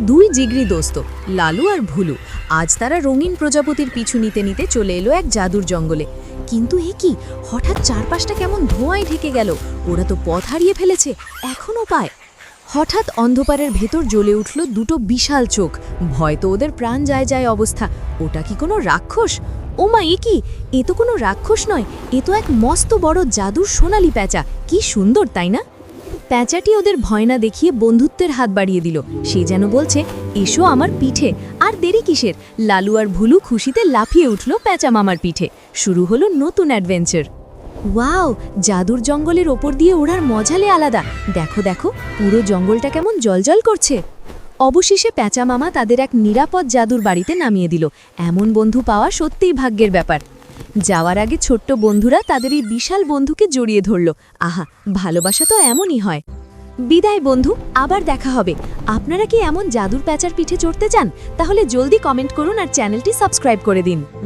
দুই জিগরি দোস্ত লালু আর ভুলু আজ তারা রঙিন প্রজাপতির পিছু নিতে নিতে চলে এলো এক জাদুর জঙ্গলে। কিন্তু এ কি, হঠাৎ চারপাশটা কেমন ধোঁয়ায় ঢেকে গেল। ওরা তো পথ হারিয়ে ফেলেছে, এখনও পায়। হঠাৎ অন্ধকারের ভেতর জ্বলে উঠল দুটো বিশাল চোখ। ভয় তো ওদের প্রাণ যায় যায় অবস্থা। ওটা কি কোনো রাক্ষস? ওমা, এ কি? এ তো কোনো রাক্ষস নয়, এ তো এক মস্ত বড় জাদুর সোনালি প্যাঁচা। কি সুন্দর, তাই না? প্যাঁচাটি ওদের ভয় না দেখিয়ে বন্ধুত্বের হাত বাড়িয়ে দিল। সে যেন বলছে, এসো আমার পিঠে। আর দেরি কিসের? লালু আর ভুলু খুশিতে লাফিয়ে উঠল প্যাঁচা মামার পিঠে। শুরু হলো নতুন অ্যাডভেঞ্চার। ওয়াও, জাদুর জঙ্গলের ওপর দিয়ে ওড়ার মজালে আলাদা। দেখো দেখো, পুরো জঙ্গলটা কেমন জলজল করছে। অবশেষে প্যাঁচা মামা তাদের এক নিরাপদ জাদুর বাড়িতে নামিয়ে দিল। এমন বন্ধু পাওয়া সত্যিই ভাগ্যের ব্যাপার। যাওয়ার আগে ছোট্ট বন্ধুরা তাদের এই বিশাল বন্ধুকে জড়িয়ে ধরল। আহা, ভালোবাসা তো এমনই হয়। বিদায় বন্ধু, আবার দেখা হবে। আপনারা কি এমন জাদুর প্যাঁচার পিঠে চড়তে চান? তাহলে জলদি কমেন্ট করুন আর চ্যানেলটি সাবস্ক্রাইব করে দিন।